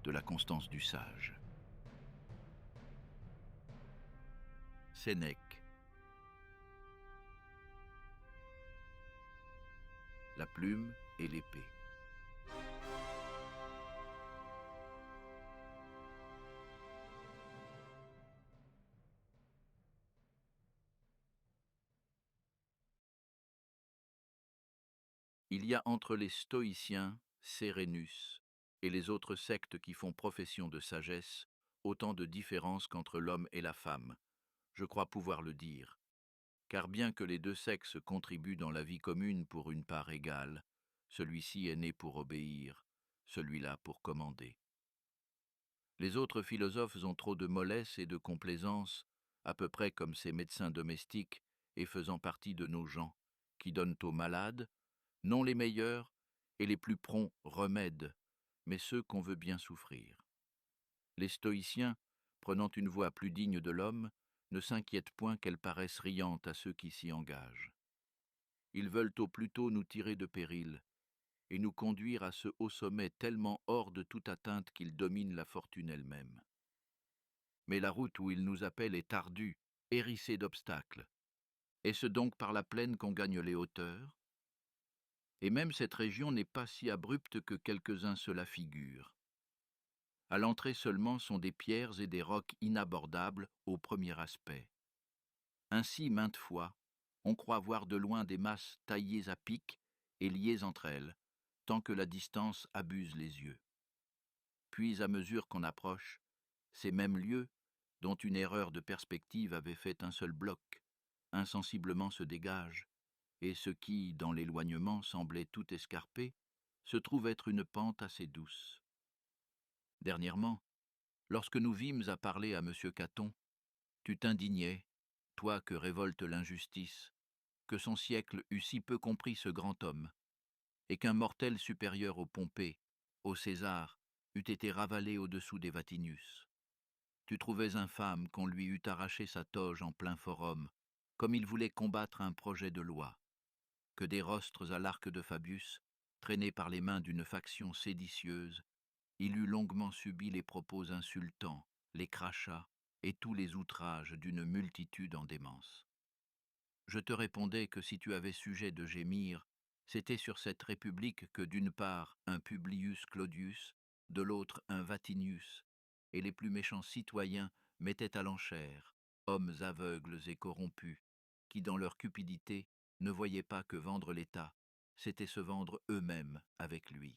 de la constance du sage. Sénèque. La plume et l'épée. Il y a entre les stoïciens, Sérénus, et les autres sectes qui font profession de sagesse, autant de différences qu'entre l'homme et la femme, je crois pouvoir le dire, car bien que les deux sexes contribuent dans la vie commune pour une part égale, celui-ci est né pour obéir, celui-là pour commander. Les autres philosophes ont trop de mollesse et de complaisance, à peu près comme ces médecins domestiques et faisant partie de nos gens, qui donnent aux malades, non les meilleurs et les plus prompts remèdes, mais ceux qu'on veut bien souffrir. Les stoïciens, prenant une voie plus digne de l'homme, ne s'inquiètent point qu'elle paraisse riante à ceux qui s'y engagent. Ils veulent au plus tôt nous tirer de péril et nous conduire à ce haut sommet tellement hors de toute atteinte qu'il domine la fortune elle-même. Mais la route où ils nous appellent est ardue, hérissée d'obstacles. Est-ce donc par la plaine qu'on gagne les hauteurs ? Et même cette région n'est pas si abrupte que quelques-uns se la figurent. À l'entrée seulement sont des pierres et des rocs inabordables au premier aspect. Ainsi, maintes fois, on croit voir de loin des masses taillées à pic et liées entre elles, tant que la distance abuse les yeux. Puis, à mesure qu'on approche, ces mêmes lieux, dont une erreur de perspective avait fait un seul bloc, insensiblement se dégagent, et ce qui, dans l'éloignement, semblait tout escarpé, se trouve être une pente assez douce. Dernièrement, lorsque nous vîmes à parler à M. Caton, tu t'indignais, toi que révolte l'injustice, que son siècle eût si peu compris ce grand homme, et qu'un mortel supérieur au Pompée, au César, eût été ravalé au-dessous des Vatinius. Tu trouvais infâme qu'on lui eût arraché sa toge en plein forum, comme il voulait combattre un projet de loi, que des rostres à l'arc de Fabius, traînés par les mains d'une faction séditieuse, il eût longuement subi les propos insultants, les crachats et tous les outrages d'une multitude en démence. Je te répondais que si tu avais sujet de gémir, c'était sur cette république que d'une part un Publius Claudius, de l'autre un Vatinius, et les plus méchants citoyens mettaient à l'enchère, hommes aveugles et corrompus, qui dans leur cupidité ne voyaient pas que vendre l'État, c'était se vendre eux-mêmes avec lui.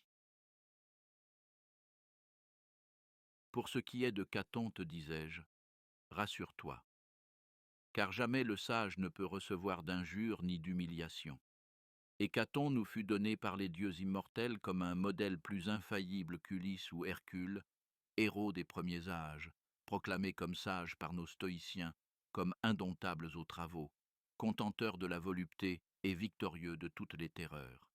Pour ce qui est de Caton, te disais-je, rassure-toi, car jamais le sage ne peut recevoir d'injures ni d'humiliation. Et Caton nous fut donné par les dieux immortels comme un modèle plus infaillible qu'Ulysse ou Hercule, héros des premiers âges, proclamés comme sages par nos stoïciens, comme indomptables aux travaux, contenteurs de la volupté et victorieux de toutes les terreurs.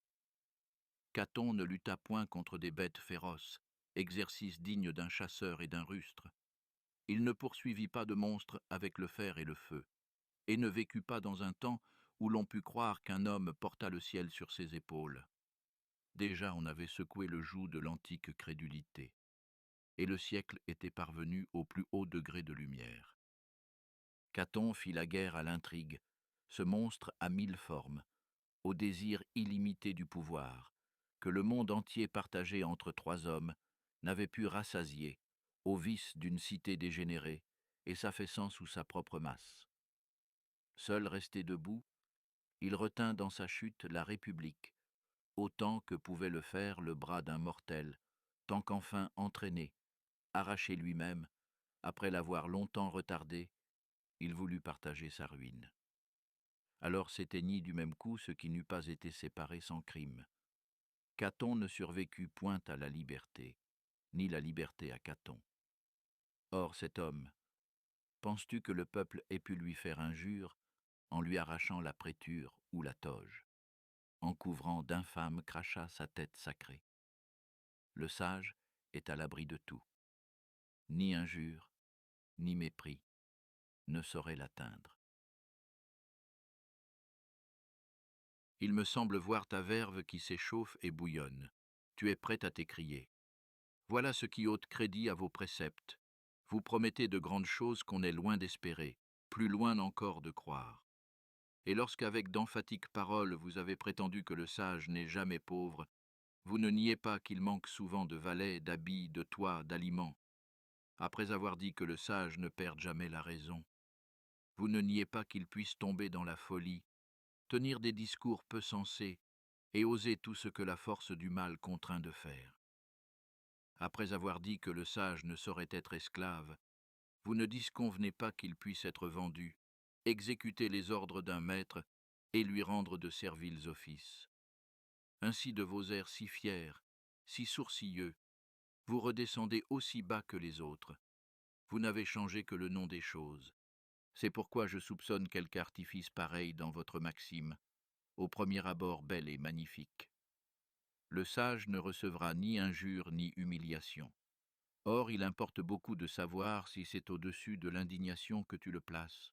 Caton ne lutta point contre des bêtes féroces, exercice digne d'un chasseur et d'un rustre. Il ne poursuivit pas de monstres avec le fer et le feu, et ne vécut pas dans un temps où l'on put croire qu'un homme porta le ciel sur ses épaules. Déjà on avait secoué le joug de l'antique crédulité, et le siècle était parvenu au plus haut degré de lumière. Caton fit la guerre à l'intrigue, ce monstre à 1000 formes, au désir illimité du pouvoir, que le monde entier partagé entre 3 hommes n'avait pu rassasier, au vice d'une cité dégénérée et s'affaissant sous sa propre masse. Seul resté debout, il retint dans sa chute la République, autant que pouvait le faire le bras d'un mortel, tant qu'enfin entraîné, arraché lui-même, après l'avoir longtemps retardé, il voulut partager sa ruine. Alors s'éteignit du même coup ce qui n'eût pas été séparé sans crime. Caton ne survécut point à la liberté, ni la liberté à Caton. Or cet homme, penses-tu que le peuple ait pu lui faire injure en lui arrachant la préture ou la toge, en couvrant d'infâmes crachats sa tête sacrée? Le sage est à l'abri de tout. Ni injure, ni mépris ne sauraient l'atteindre. Il me semble voir ta verve qui s'échauffe et bouillonne. Tu es prêt à t'écrier. Voilà ce qui ôte crédit à vos préceptes. Vous promettez de grandes choses qu'on est loin d'espérer, plus loin encore de croire. Et lorsqu'avec d'emphatiques paroles vous avez prétendu que le sage n'est jamais pauvre, vous ne niez pas qu'il manque souvent de valets, d'habits, de toits, d'aliments. Après avoir dit que le sage ne perd jamais la raison, vous ne niez pas qu'il puisse tomber dans la folie, tenir des discours peu sensés et oser tout ce que la force du mal contraint de faire. Après avoir dit que le sage ne saurait être esclave, vous ne disconvenez pas qu'il puisse être vendu, exécuter les ordres d'un maître et lui rendre de serviles offices. Ainsi de vos airs si fiers, si sourcilleux, vous redescendez aussi bas que les autres. Vous n'avez changé que le nom des choses. C'est pourquoi je soupçonne quelque artifice pareil dans votre maxime, au premier abord belle et magnifique. Le sage ne recevra ni injure ni humiliation. Or, il importe beaucoup de savoir si c'est au-dessus de l'indignation que tu le places,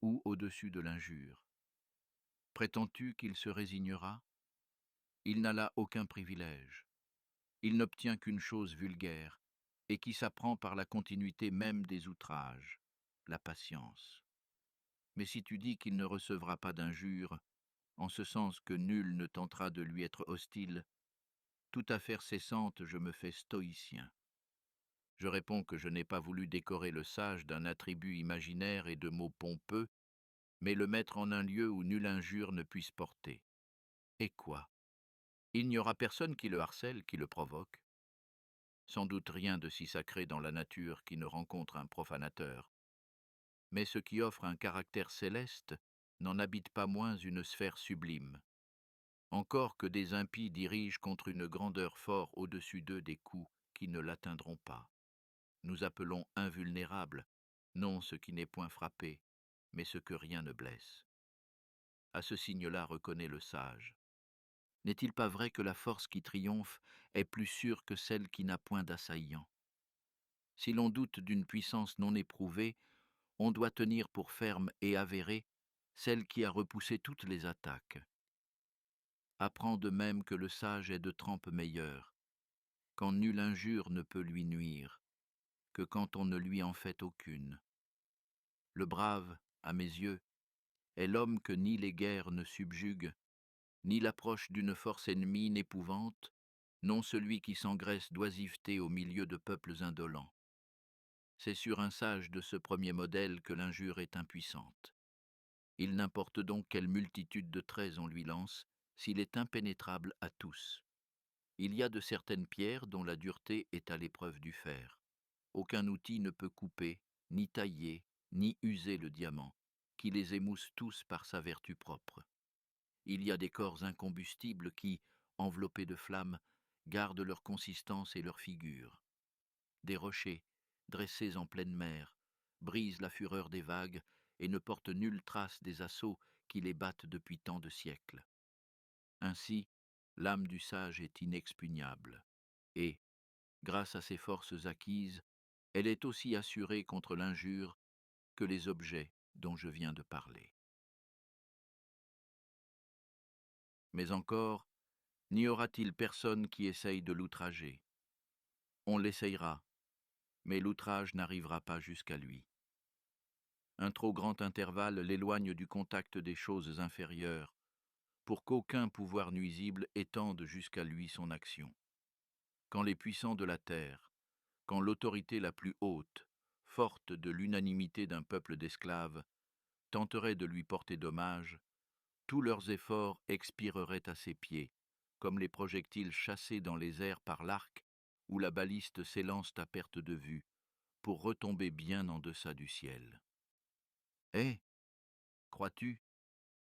ou au-dessus de l'injure. Prétends-tu qu'il se résignera? Il n'a là aucun privilège. Il n'obtient qu'une chose vulgaire, et qui s'apprend par la continuité même des outrages, la patience. Mais si tu dis qu'il ne recevra pas d'injure, en ce sens que nul ne tentera de lui être hostile, toute affaire cessante je me fais stoïcien. Je réponds que je n'ai pas voulu décorer le sage d'un attribut imaginaire et de mots pompeux, mais le mettre en un lieu où nulle injure ne puisse porter. Et quoi? Il n'y aura personne qui le harcèle, qui le provoque. Sans doute rien de si sacré dans la nature qui ne rencontre un profanateur. Mais ce qui offre un caractère céleste n'en habite pas moins une sphère sublime. Encore que des impies dirigent contre une grandeur fort au-dessus d'eux des coups qui ne l'atteindront pas. Nous appelons invulnérable, non ce qui n'est point frappé, mais ce que rien ne blesse. À ce signe-là reconnaît le sage. N'est-il pas vrai que la force qui triomphe est plus sûre que celle qui n'a point d'assaillant? Si l'on doute d'une puissance non éprouvée, on doit tenir pour ferme et avérée celle qui a repoussé toutes les attaques. Apprends de même que le sage est de trempe meilleure, quand nulle injure ne peut lui nuire, que quand on ne lui en fait aucune. Le brave, à mes yeux, est l'homme que ni les guerres ne subjuguent, ni l'approche d'une force ennemie n'épouvante, non celui qui s'engraisse d'oisiveté au milieu de peuples indolents. C'est sur un sage de ce premier modèle que l'injure est impuissante. Il n'importe donc quelle multitude de traits on lui lance, s'il est impénétrable à tous. Il y a de certaines pierres dont la dureté est à l'épreuve du fer. Aucun outil ne peut couper, ni tailler, ni user le diamant, qui les émousse tous par sa vertu propre. Il y a des corps incombustibles qui, enveloppés de flammes, gardent leur consistance et leur figure. Des rochers, dressés en pleine mer, brisent la fureur des vagues et ne portent nulle trace des assauts qui les battent depuis tant de siècles. Ainsi, l'âme du sage est inexpugnable, et, grâce à ses forces acquises, elle est aussi assurée contre l'injure que les objets dont je viens de parler. Mais encore, n'y aura-t-il personne qui essaye de l'outrager? On l'essayera, mais l'outrage n'arrivera pas jusqu'à lui. Un trop grand intervalle l'éloigne du contact des choses inférieures, pour qu'aucun pouvoir nuisible étende jusqu'à lui son action. Quand les puissants de la terre, quand l'autorité la plus haute, forte de l'unanimité d'un peuple d'esclaves, tenteraient de lui porter dommage, tous leurs efforts expireraient à ses pieds, comme les projectiles chassés dans les airs par l'arc ou la baliste s'élance à perte de vue, pour retomber bien en deçà du ciel. Eh, crois-tu,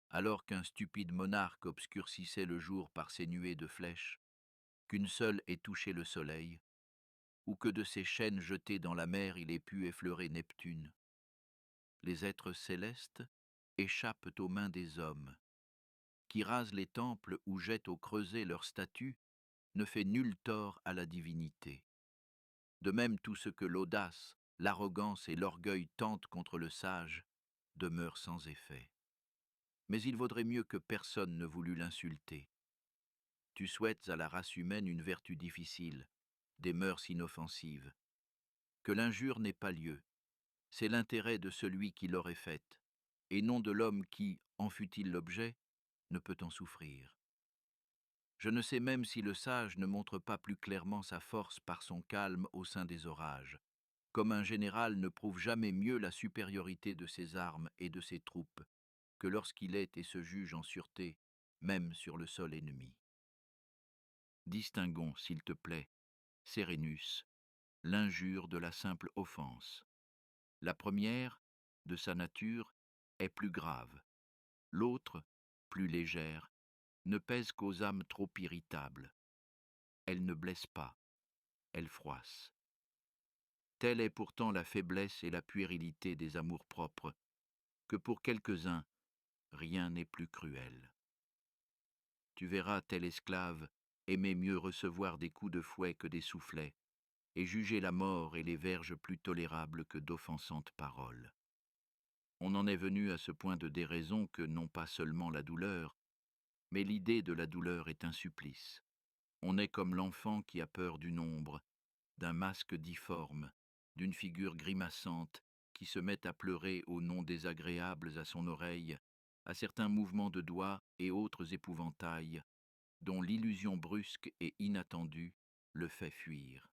alors qu'un stupide monarque obscurcissait le jour par ses nuées de flèches, qu'une seule ait touché le soleil, ou que de ses chaînes jetées dans la mer il ait pu effleurer Neptune? Les êtres célestes échappent aux mains des hommes, qui rasent les temples ou jettent au creuset leurs statues, ne fait nul tort à la divinité. De même tout ce que l'audace, l'arrogance et l'orgueil tentent contre le sage demeure sans effet. Mais il vaudrait mieux que personne ne voulût l'insulter. Tu souhaites à la race humaine une vertu difficile, des mœurs inoffensives, que l'injure n'ait pas lieu. C'est l'intérêt de celui qui l'aurait faite, et non de l'homme qui, en fût-il l'objet, ne peut en souffrir. Je ne sais même si le sage ne montre pas plus clairement sa force par son calme au sein des orages, comme un général ne prouve jamais mieux la supériorité de ses armes et de ses troupes que lorsqu'il est et se juge en sûreté, même sur le sol ennemi. Distinguons, s'il te plaît, Sérénus, l'injure de la simple offense. La première, de sa nature, est plus grave. L'autre, plus légère, ne pèse qu'aux âmes trop irritables. Elle ne blesse pas, elle froisse. Telle est pourtant la faiblesse et la puérilité des amours-propres, que pour quelques-uns, rien n'est plus cruel. Tu verras tel esclave aimer mieux recevoir des coups de fouet que des soufflets, et juger la mort et les verges plus tolérables que d'offensantes paroles. On en est venu à ce point de déraison que non pas seulement la douleur, mais l'idée de la douleur est un supplice. On est comme l'enfant qui a peur d'une ombre, d'un masque difforme, d'une figure grimaçante qui se met à pleurer aux noms désagréables à son oreille, à certains mouvements de doigts et autres épouvantails, dont l'illusion brusque et inattendue le fait fuir.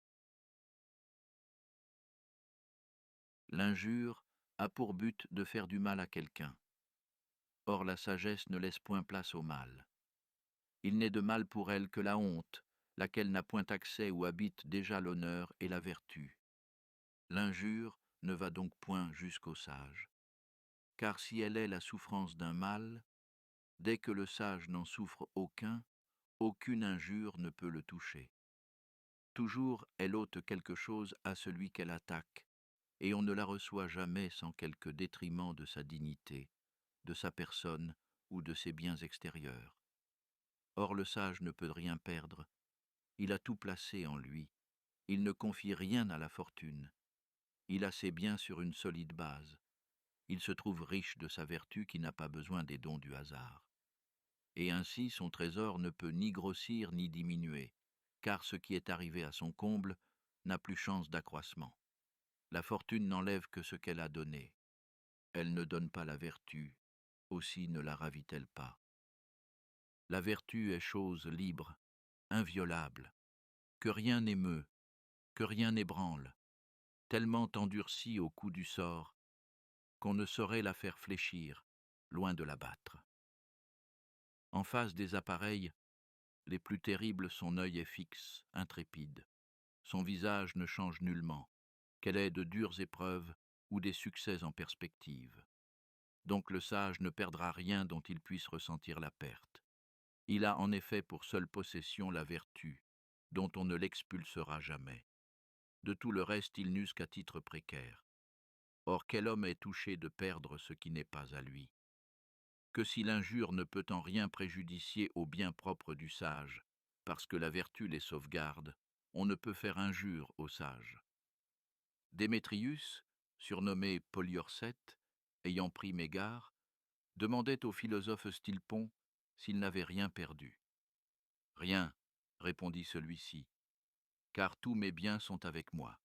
L'injure a pour but de faire du mal à quelqu'un. Or la sagesse ne laisse point place au mal. Il n'est de mal pour elle que la honte, laquelle n'a point accès où habite déjà l'honneur et la vertu. L'injure ne va donc point jusqu'au sage. Car si elle est la souffrance d'un mal, dès que le sage n'en souffre aucun, aucune injure ne peut le toucher. Toujours elle ôte quelque chose à celui qu'elle attaque, et on ne la reçoit jamais sans quelque détriment de sa dignité, de sa personne ou de ses biens extérieurs. Or le sage ne peut rien perdre, il a tout placé en lui, il ne confie rien à la fortune, il a ses biens sur une solide base, il se trouve riche de sa vertu qui n'a pas besoin des dons du hasard. Et ainsi son trésor ne peut ni grossir ni diminuer, car ce qui est arrivé à son comble n'a plus chance d'accroissement. La fortune n'enlève que ce qu'elle a donné. Elle ne donne pas la vertu, aussi ne la ravit-elle pas. La vertu est chose libre, inviolable, que rien n'émeut, que rien n'ébranle, tellement endurcie au coup du sort, qu'on ne saurait la faire fléchir, loin de la battre. En face des appareils, les plus terribles, son œil est fixe, intrépide. Son visage ne change nullement, qu'elle ait de dures épreuves ou des succès en perspective. Donc le sage ne perdra rien dont il puisse ressentir la perte. Il a en effet pour seule possession la vertu, dont on ne l'expulsera jamais. De tout le reste, il n'use qu'à titre précaire. Or, quel homme est touché de perdre ce qui n'est pas à lui? Que si l'injure ne peut en rien préjudicier au bien propre du sage, parce que la vertu les sauvegarde, on ne peut faire injure au sage. Démétrius, surnommé Poliorcète, ayant pris Mégare, demandait au philosophe Stilpon s'il n'avait rien perdu. « Rien, répondit celui-ci, car tous mes biens sont avec moi. »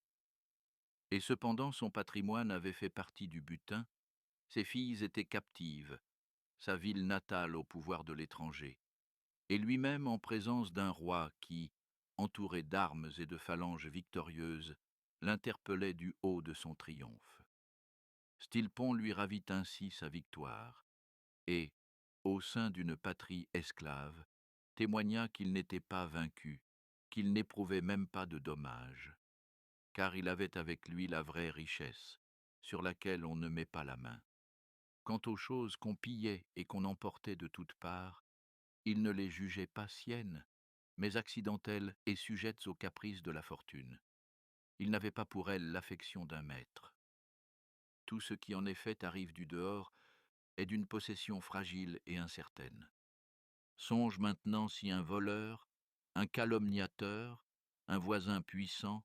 Et cependant son patrimoine avait fait partie du butin, ses filles étaient captives, sa ville natale au pouvoir de l'étranger, et lui-même en présence d'un roi qui, entouré d'armes et de phalanges victorieuses, l'interpellait du haut de son triomphe. Stilpon lui ravit ainsi sa victoire, et, au sein d'une patrie esclave, témoigna qu'il n'était pas vaincu, qu'il n'éprouvait même pas de dommages, car il avait avec lui la vraie richesse, sur laquelle on ne met pas la main. Quant aux choses qu'on pillait et qu'on emportait de toutes parts, il ne les jugeait pas siennes, mais accidentelles et sujettes aux caprices de la fortune. Il n'avait pas pour elles l'affection d'un maître. Tout ce qui en effet arrive du dehors est d'une possession fragile et incertaine. Songe maintenant si un voleur, un calomniateur, un voisin puissant,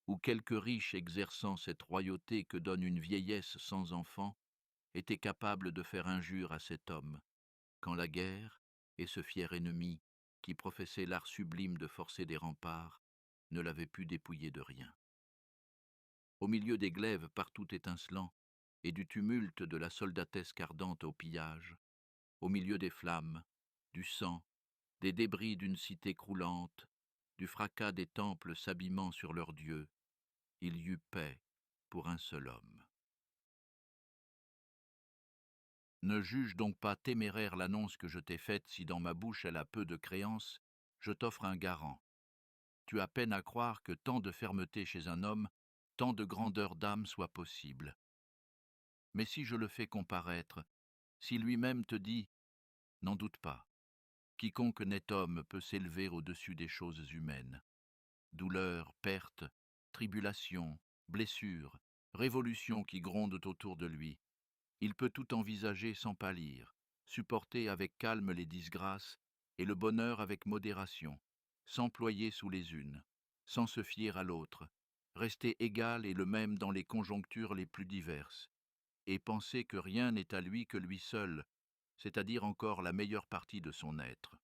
ou quelque riche exerçant cette royauté que donne une vieillesse sans enfant, était capable de faire injure à cet homme, quand la guerre, et ce fier ennemi, qui professait l'art sublime de forcer des remparts, ne l'avait pu dépouiller de rien. Au milieu des glaives partout étincelants, et du tumulte de la soldatesque ardente au pillage, au milieu des flammes, du sang, des débris d'une cité croulante, du fracas des temples s'abîmant sur leurs dieux, il y eut paix pour un seul homme. Ne juge donc pas téméraire l'annonce que je t'ai faite si dans ma bouche elle a peu de créance, je t'offre un garant. Tu as peine à croire que tant de fermeté chez un homme, tant de grandeur d'âme soit possible. Mais si je le fais comparaître, si lui-même te dit « N'en doute pas, quiconque n'est homme peut s'élever au-dessus des choses humaines. Douleurs, pertes, tribulations, blessures, révolutions qui grondent autour de lui. Il peut tout envisager sans pâlir, supporter avec calme les disgrâces et le bonheur avec modération, s'employer sous les unes, sans se fier à l'autre, rester égal et le même dans les conjonctures les plus diverses, et penser que rien n'est à lui que lui seul, c'est-à-dire encore la meilleure partie de son être.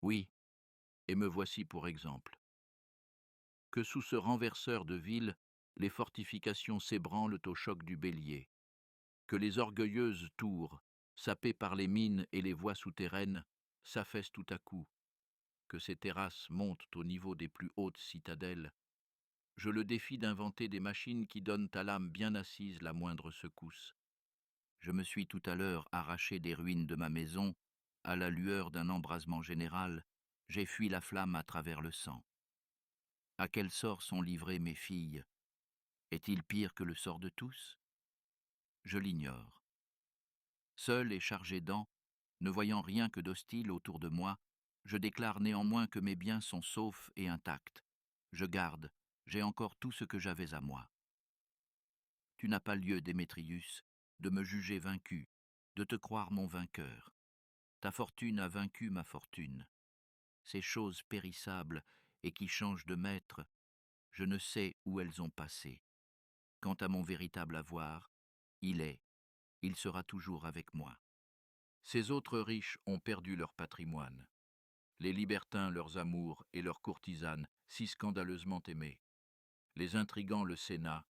Oui, et me voici pour exemple. Que sous ce renverseur de ville, les fortifications s'ébranlent au choc du bélier, que les orgueilleuses tours, sapées par les mines et les voies souterraines, s'affaissent tout à coup, que ces terrasses montent au niveau des plus hautes citadelles, je le défie d'inventer des machines qui donnent à l'âme bien assise la moindre secousse. Je me suis tout à l'heure arraché des ruines de ma maison, à la lueur d'un embrasement général, j'ai fui la flamme à travers le sang. À quel sort sont livrées mes filles? Est-il pire que le sort de tous? Je l'ignore. Seul et chargé d'an, ne voyant rien que d'hostile autour de moi, je déclare néanmoins que mes biens sont saufs et intacts. Je garde, j'ai encore tout ce que j'avais à moi. Tu n'as pas lieu, Démétrius, de me juger vaincu, de te croire mon vainqueur. Ta fortune a vaincu ma fortune. Ces choses périssables et qui changent de maître, je ne sais où elles ont passé. Quant à mon véritable avoir, il sera toujours avec moi. Ces autres riches ont perdu leur patrimoine, les libertins leurs amours et leurs courtisanes si scandaleusement aimés, les intrigants le Sénat,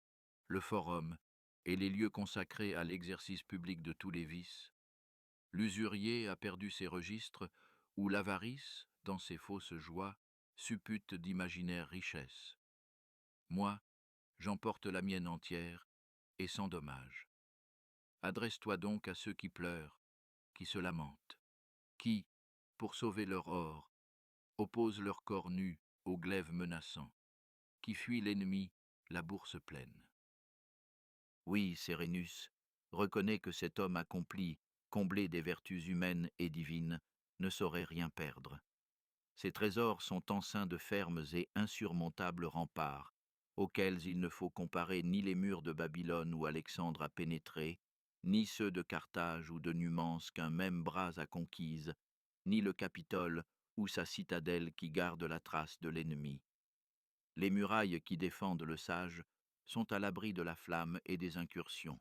le Forum et les lieux consacrés à l'exercice public de tous les vices. L'usurier a perdu ses registres où l'avarice, dans ses fausses joies, suppute d'imaginaires richesses. Moi, j'emporte la mienne entière et sans dommage. Adresse-toi donc à ceux qui pleurent, qui se lamentent, qui, pour sauver leur or, opposent leur corps nu au glaive menaçant, qui fuient l'ennemi, la bourse pleine. Oui, Sérénus, reconnais que cet homme accompli, comblé des vertus humaines et divines, ne saurait rien perdre. Ses trésors sont enceints de fermes et insurmontables remparts, auxquels il ne faut comparer ni les murs de Babylone où Alexandre a pénétré, ni ceux de Carthage ou de Numance qu'un même bras a conquise, ni le Capitole ou sa citadelle qui garde la trace de l'ennemi. Les murailles qui défendent le sage sont à l'abri de la flamme et des incursions.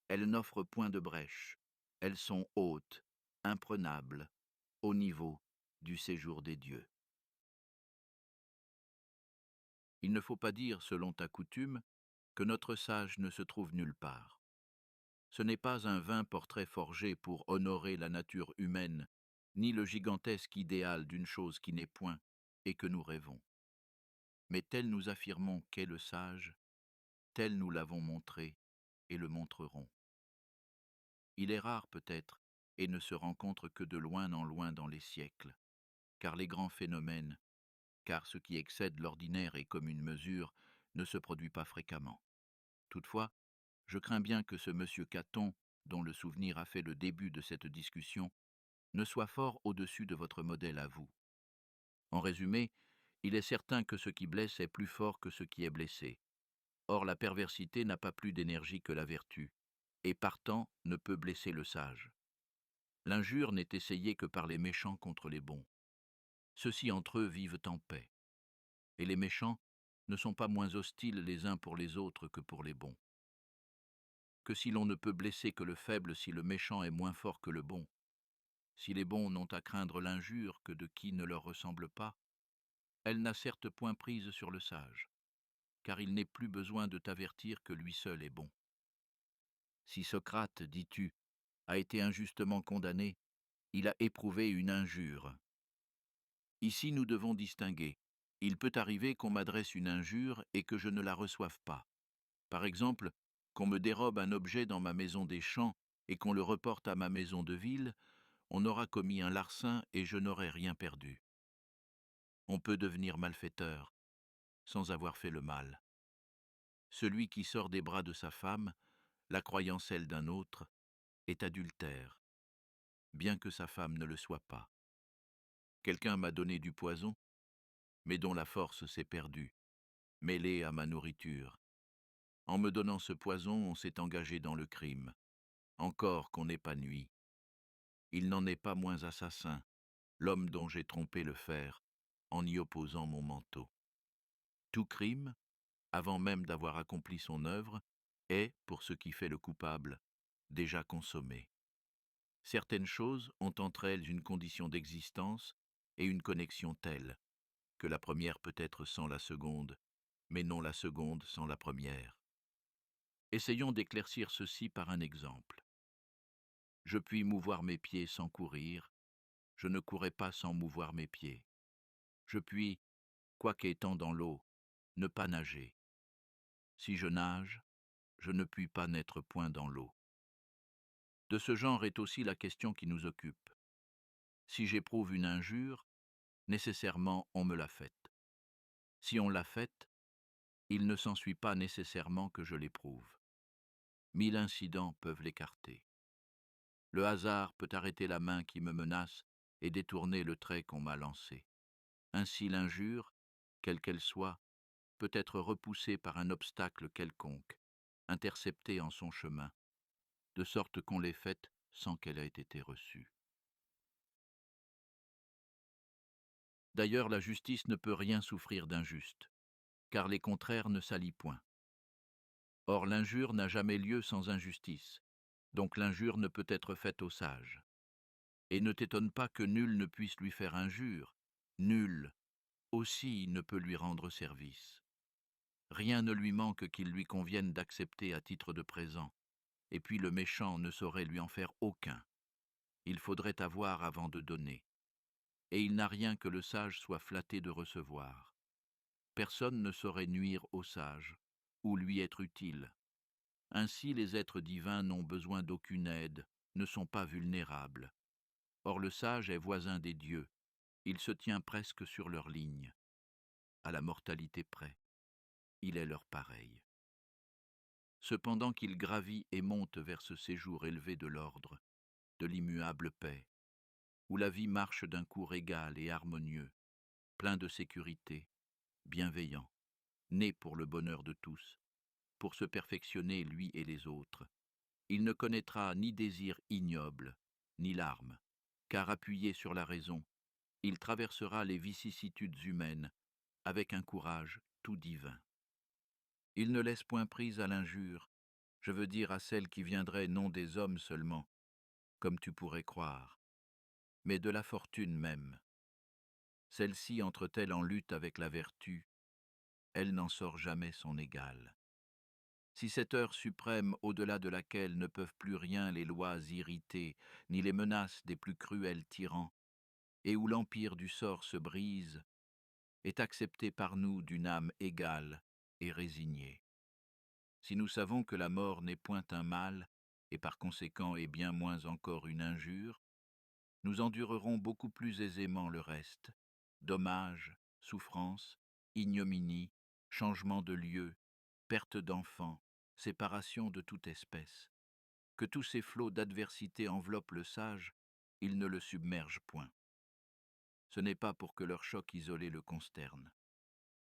Elles n'offrent point de brèche, elles sont hautes, imprenables, au niveau du séjour des dieux. Il ne faut pas dire, selon ta coutume, que notre sage ne se trouve nulle part. Ce n'est pas un vain portrait forgé pour honorer la nature humaine, ni le gigantesque idéal d'une chose qui n'est point et que nous rêvons. Mais tel nous affirmons qu'est le sage, tel nous l'avons montré et le montrerons. Il est rare peut-être et ne se rencontre que de loin en loin dans les siècles, car les grands phénomènes, car ce qui excède l'ordinaire et commune mesure ne se produit pas fréquemment. Toutefois, je crains bien que ce monsieur Caton, dont le souvenir a fait le début de cette discussion, ne soit fort au-dessus de votre modèle à vous. En résumé, il est certain que ce qui blesse est plus fort que ce qui est blessé. Or la perversité n'a pas plus d'énergie que la vertu, et partant ne peut blesser le sage. L'injure n'est essayée que par les méchants contre les bons. Ceux-ci entre eux vivent en paix, et les méchants ne sont pas moins hostiles les uns pour les autres que pour les bons. Que si l'on ne peut blesser que le faible si le méchant est moins fort que le bon, si les bons n'ont à craindre l'injure que de qui ne leur ressemble pas, Elle n'a certes point prise sur le sage, car il n'est plus besoin de t'avertir que lui seul est bon. Si Socrate, dis-tu, a été injustement condamné, il a éprouvé une injure. Ici nous devons distinguer. Il peut arriver qu'on m'adresse une injure et que je ne la reçoive pas. Par exemple, qu'on me dérobe un objet dans ma maison des champs et qu'on le reporte à ma maison de ville, on aura commis un larcin et je n'aurai rien perdu. On peut devenir malfaiteur sans avoir fait le mal. Celui qui sort des bras de sa femme, la croyant celle d'un autre, est adultère, bien que sa femme ne le soit pas. Quelqu'un m'a donné du poison, mais dont la force s'est perdue, mêlée à ma nourriture. En me donnant ce poison, on s'est engagé dans le crime, encore qu'on n'ait pas nui. Il n'en est pas moins assassin, l'homme dont j'ai trompé le fer, en y opposant mon manteau. Tout crime, avant même d'avoir accompli son œuvre, est, pour ce qui fait le coupable, déjà consommé. Certaines choses ont entre elles une condition d'existence et une connexion telle que la première peut être sans la seconde, mais non la seconde sans la première. Essayons d'éclaircir ceci par un exemple. Je puis mouvoir mes pieds sans courir, je ne courrai pas sans mouvoir mes pieds. Je puis, quoique étant dans l'eau, ne pas nager. Si je nage, je ne puis pas n'être point dans l'eau. De ce genre est aussi la question qui nous occupe. Si j'éprouve une injure, nécessairement on me l'a faite. Si on l'a faite, il ne s'ensuit pas nécessairement que je l'éprouve. 1000 incidents peuvent l'écarter. Le hasard peut arrêter la main qui me menace et détourner le trait qu'on m'a lancé. Ainsi l'injure, quelle qu'elle soit, peut être repoussée par un obstacle quelconque, interceptée en son chemin, de sorte qu'on l'ait faite sans qu'elle ait été reçue. D'ailleurs, la justice ne peut rien souffrir d'injuste, car les contraires ne s'allient point. Or, l'injure n'a jamais lieu sans injustice, donc l'injure ne peut être faite au sage. Et ne t'étonne pas que nul ne puisse lui faire injure, nul aussi ne peut lui rendre service. Rien ne lui manque qu'il lui convienne d'accepter à titre de présent, et puis le méchant ne saurait lui en faire aucun. Il faudrait avoir avant de donner. Et il n'a rien que le sage soit flatté de recevoir. Personne ne saurait nuire au sage, ou lui être utile. Ainsi les êtres divins n'ont besoin d'aucune aide, ne sont pas vulnérables. Or le sage est voisin des dieux, il se tient presque sur leur ligne. À la mortalité près, il est leur pareil. Cependant qu'il gravit et monte vers ce séjour élevé de l'ordre, de l'immuable paix, où la vie marche d'un cours égal et harmonieux, plein de sécurité, bienveillant, né pour le bonheur de tous, pour se perfectionner lui et les autres. Il ne connaîtra ni désir ignoble, ni larmes, car appuyé sur la raison, il traversera les vicissitudes humaines avec un courage tout divin. Il ne laisse point prise à l'injure, je veux dire à celle qui viendrait non des hommes seulement, comme tu pourrais croire, mais de la fortune même. Celle-ci entre-t-elle en lutte avec la vertu, elle n'en sort jamais son égale. Si cette heure suprême au-delà de laquelle ne peuvent plus rien les lois irritées, ni les menaces des plus cruels tyrans, et où l'empire du sort se brise, est acceptée par nous d'une âme égale et résignée. Si nous savons que la mort n'est point un mal, et par conséquent est bien moins encore une injure, nous endurerons beaucoup plus aisément le reste, dommages, souffrances, ignominies, changement de lieu, perte d'enfants, séparation de toute espèce. Que tous ces flots d'adversité enveloppent le sage, ils ne le submergent point. Ce n'est pas pour que leur choc isolé le consterne.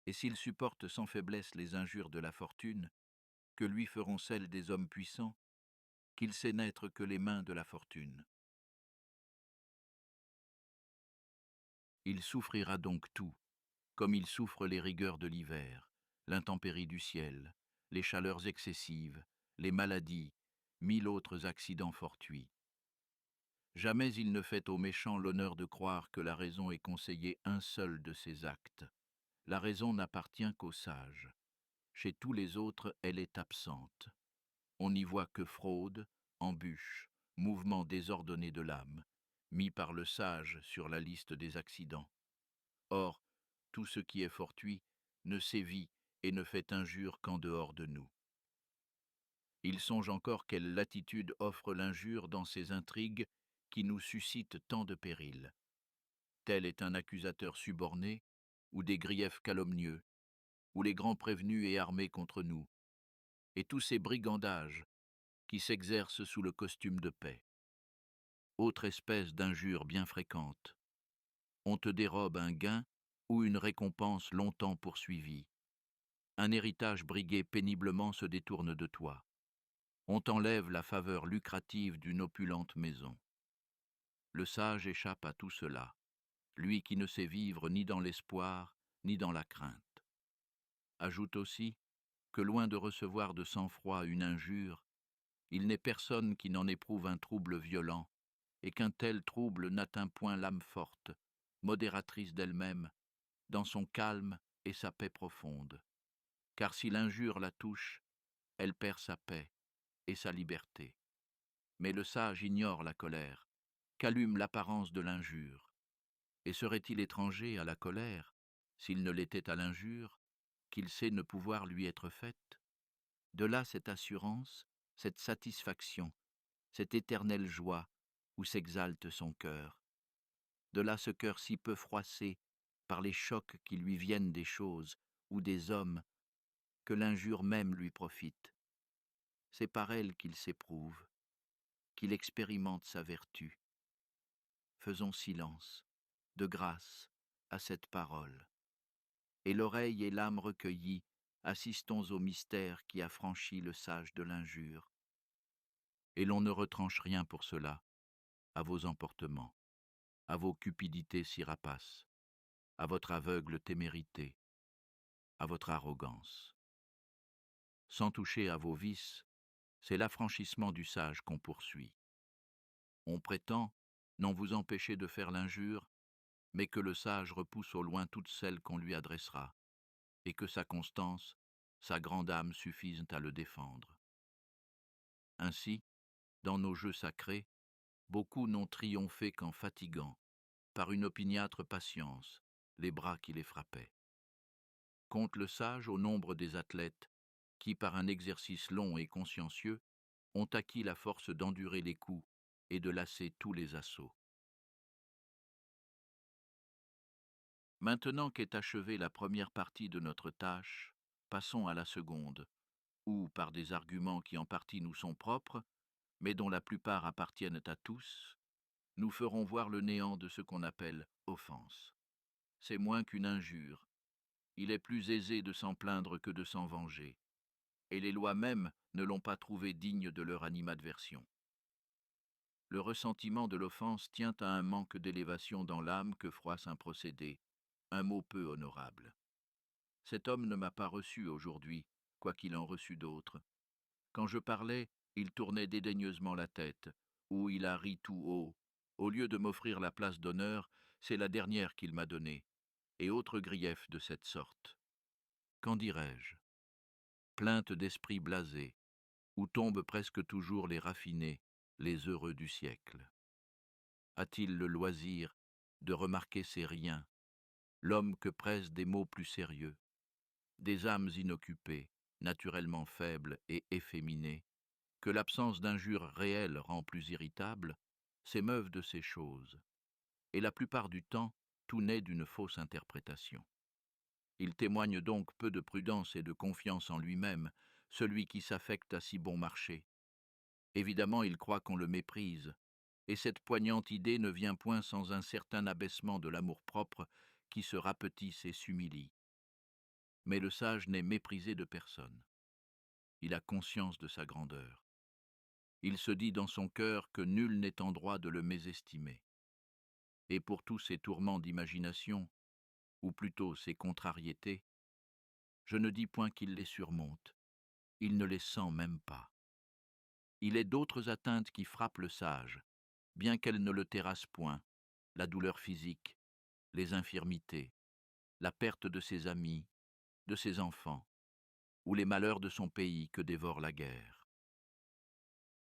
Et s'il supporte sans faiblesse les injures de la fortune, que lui feront celles des hommes puissants, qu'il sait n'être que les mains de la fortune. Il souffrira donc tout, comme il souffre les rigueurs de l'hiver, l'intempérie du ciel, les chaleurs excessives, les maladies, 1000 autres accidents fortuits. Jamais il ne fait aux méchants l'honneur de croire que la raison ait conseillé un seul de ses actes. La raison n'appartient qu'aux sages. Chez tous les autres, elle est absente. On n'y voit que fraude, embûche, mouvement désordonné de l'âme, mis par le sage sur la liste des accidents. Or, tout ce qui est fortuit ne sévit et ne fait injure qu'en dehors de nous. Il songe encore quelle latitude offre l'injure dans ces intrigues qui nous suscitent tant de périls. Tel est un accusateur suborné, ou des griefs calomnieux, ou les grands prévenus et armés contre nous, et tous ces brigandages qui s'exercent sous le costume de paix. Autre espèce d'injure bien fréquente. On te dérobe un gain ou une récompense longtemps poursuivie. Un héritage brigué péniblement se détourne de toi. On t'enlève la faveur lucrative d'une opulente maison. Le sage échappe à tout cela, lui qui ne sait vivre ni dans l'espoir, ni dans la crainte. Ajoute aussi que loin de recevoir de sang-froid une injure, il n'est personne qui n'en éprouve un trouble violent, et qu'un tel trouble n'atteint point l'âme forte, modératrice d'elle-même, dans son calme et sa paix profonde. Car si l'injure la touche, elle perd sa paix et sa liberté. Mais le sage ignore la colère, qu'allume l'apparence de l'injure. Et serait-il étranger à la colère, s'il ne l'était à l'injure, qu'il sait ne pouvoir lui être faite? De là cette assurance, cette satisfaction, cette éternelle joie où s'exalte son cœur. De là ce cœur si peu froissé par les chocs qui lui viennent des choses ou des hommes, que l'injure même lui profite. C'est par elle qu'il s'éprouve, qu'il expérimente sa vertu. Faisons silence, de grâce, à cette parole. Et l'oreille et l'âme recueillies, assistons au mystère qui a franchi le sage de l'injure. Et l'on ne retranche rien pour cela, à vos emportements, à vos cupidités si rapaces, à votre aveugle témérité, à votre arrogance. Sans toucher à vos vices, c'est l'affranchissement du sage qu'on poursuit. On prétend non vous empêcher de faire l'injure, mais que le sage repousse au loin toutes celles qu'on lui adressera, et que sa constance, sa grande âme suffisent à le défendre. Ainsi, dans nos jeux sacrés, beaucoup n'ont triomphé qu'en fatiguant, par une opiniâtre patience, les bras qui les frappaient. Compte le sage au nombre des athlètes qui, par un exercice long et consciencieux, ont acquis la force d'endurer les coups et de lasser tous les assauts. Maintenant qu'est achevée la première partie de notre tâche, passons à la seconde, où, par des arguments qui en partie nous sont propres, mais dont la plupart appartiennent à tous, nous ferons voir le néant de ce qu'on appelle offense. C'est moins qu'une injure. Il est plus aisé de s'en plaindre que de s'en venger, et les lois mêmes ne l'ont pas trouvé digne de leur animadversion. Le ressentiment de l'offense tient à un manque d'élévation dans l'âme que froisse un procédé, un mot peu honorable. Cet homme ne m'a pas reçu aujourd'hui, quoiqu'il en reçût d'autres. Quand je parlais, il tournait dédaigneusement la tête, ou il a ri tout haut. Au lieu de m'offrir la place d'honneur, c'est la dernière qu'il m'a donnée, et autres griefs de cette sorte. Qu'en dirais-je? Plainte d'esprit blasé, où tombent presque toujours les raffinés, les heureux du siècle. A-t-il le loisir de remarquer ces riens, l'homme que pressent des mots plus sérieux, des âmes inoccupées, naturellement faibles et efféminées, que l'absence d'injures réelles rend plus irritables, s'émeuvent de ces choses, et la plupart du temps, tout naît d'une fausse interprétation. Il témoigne donc peu de prudence et de confiance en lui-même, celui qui s'affecte à si bon marché. Évidemment, il croit qu'on le méprise, et cette poignante idée ne vient point sans un certain abaissement de l'amour-propre qui se rapetisse et s'humilie. Mais le sage n'est méprisé de personne. Il a conscience de sa grandeur. Il se dit dans son cœur que nul n'est en droit de le mésestimer. Et pour tous ces tourments d'imagination, ou plutôt ces contrariétés, je ne dis point qu'il les surmonte, il ne les sent même pas. Il est d'autres atteintes qui frappent le sage, bien qu'elles ne le terrassent point, la douleur physique, les infirmités, la perte de ses amis, de ses enfants, ou les malheurs de son pays que dévore la guerre.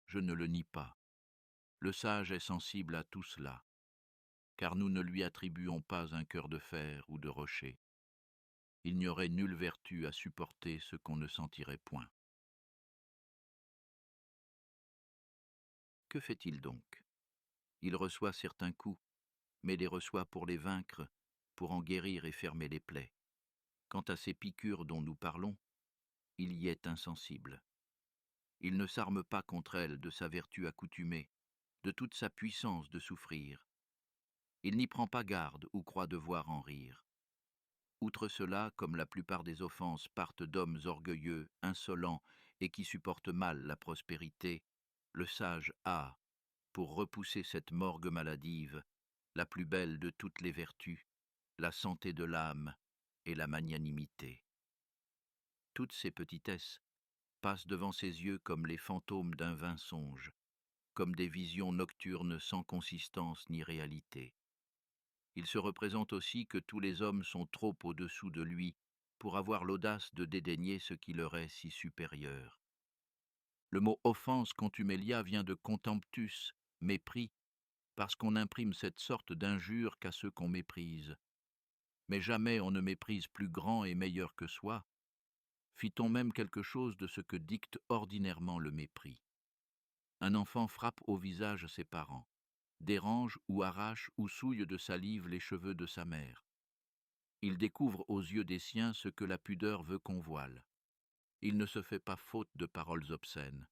Je ne le nie pas. Le sage est sensible à tout cela, car nous ne lui attribuons pas un cœur de fer ou de rocher. Il n'y aurait nulle vertu à supporter ce qu'on ne sentirait point. Que fait-il donc? Il reçoit certains coups, mais les reçoit pour les vaincre, pour en guérir et fermer les plaies. Quant à ces piqûres dont nous parlons, il y est insensible. Il ne s'arme pas contre elles de sa vertu accoutumée, de toute sa puissance de souffrir. Il n'y prend pas garde ou croit devoir en rire. Outre cela, comme la plupart des offenses partent d'hommes orgueilleux, insolents et qui supportent mal la prospérité, le sage a, pour repousser cette morgue maladive, la plus belle de toutes les vertus, la santé de l'âme et la magnanimité. Toutes ces petitesses passent devant ses yeux comme les fantômes d'un vain songe, comme des visions nocturnes sans consistance ni réalité. Il se représente aussi que tous les hommes sont trop au-dessous de lui pour avoir l'audace de dédaigner ce qui leur est si supérieur. Le mot offense contumelia vient de contemptus, mépris, parce qu'on imprime cette sorte d'injure qu'à ceux qu'on méprise. Mais jamais on ne méprise plus grand et meilleur que soi. Fit-on même quelque chose de ce que dicte ordinairement le mépris? Un enfant frappe au visage ses parents, dérange ou arrache ou souille de salive les cheveux de sa mère. Il découvre aux yeux des siens ce que la pudeur veut qu'on voile. Il ne se fait pas faute de paroles obscènes.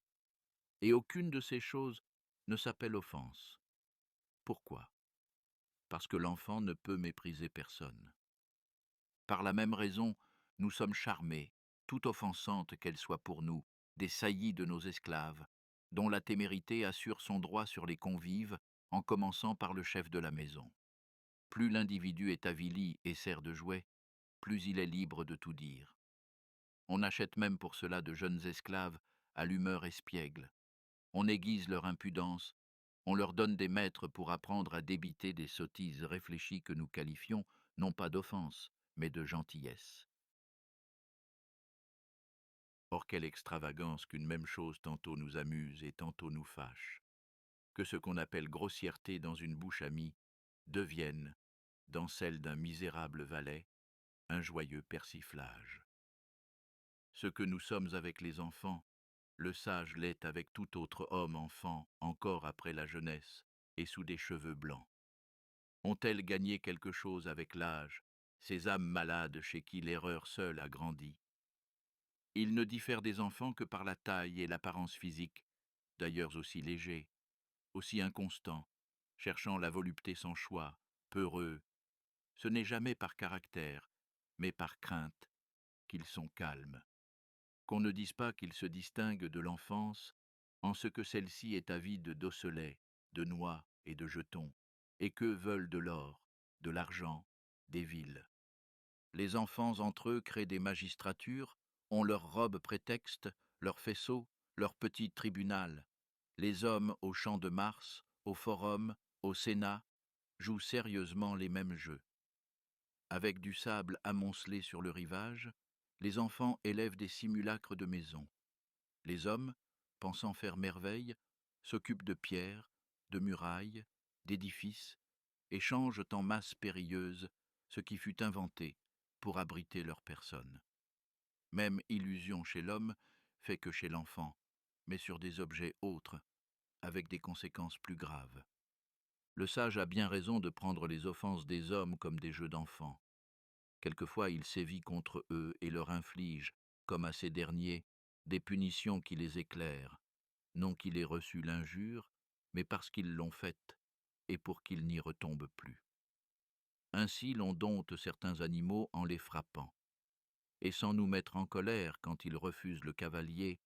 Et aucune de ces choses ne s'appelle offense. Pourquoi? Parce que l'enfant ne peut mépriser personne. Par la même raison, nous sommes charmés, tout offensante qu'elle soit pour nous, des saillies de nos esclaves, dont la témérité assure son droit sur les convives, en commençant par le chef de la maison. Plus l'individu est avili et sert de jouet, plus il est libre de tout dire. On achète même pour cela de jeunes esclaves à l'humeur espiègle. On aiguise leur impudence, on leur donne des maîtres pour apprendre à débiter des sottises réfléchies que nous qualifions non pas d'offense, mais de gentillesse. Or quelle extravagance qu'une même chose tantôt nous amuse et tantôt nous fâche, que ce qu'on appelle grossièreté dans une bouche amie devienne, dans celle d'un misérable valet, un joyeux persiflage. Ce que nous sommes avec les enfants, le sage l'est avec tout autre homme enfant, encore après la jeunesse, et sous des cheveux blancs. Ont-elles gagné quelque chose avec l'âge, ces âmes malades chez qui l'erreur seule a grandi? Ils ne diffèrent des enfants que par la taille et l'apparence physique, d'ailleurs aussi légers, aussi inconstants, cherchant la volupté sans choix, peureux. Ce n'est jamais par caractère, mais par crainte, qu'ils sont calmes. Qu'on ne dise pas qu'ils se distinguent de l'enfance en ce que celle-ci est avide d'osselets, de noix et de jetons, et qu'eux veulent de l'or, de l'argent, des villes. Les enfants entre eux créent des magistratures, ont leurs robes prétextes, leurs faisceaux, leur petit tribunal. Les hommes au champ de Mars, au forum, au Sénat, jouent sérieusement les mêmes jeux. Avec du sable amoncelé sur le rivage, les enfants élèvent des simulacres de maisons. Les hommes, pensant faire merveille, s'occupent de pierres, de murailles, d'édifices, et changent en masses périlleuses ce qui fut inventé pour abriter leur personne. Même illusion chez l'homme fait que chez l'enfant, mais sur des objets autres, avec des conséquences plus graves. Le sage a bien raison de prendre les offenses des hommes comme des jeux d'enfants. Quelquefois il sévit contre eux et leur inflige, comme à ces derniers, des punitions qui les éclairent, non qu'il ait reçu l'injure, mais parce qu'ils l'ont faite, et pour qu'ils n'y retombent plus. Ainsi l'on dompte certains animaux en les frappant, et sans nous mettre en colère quand ils refusent le cavalier,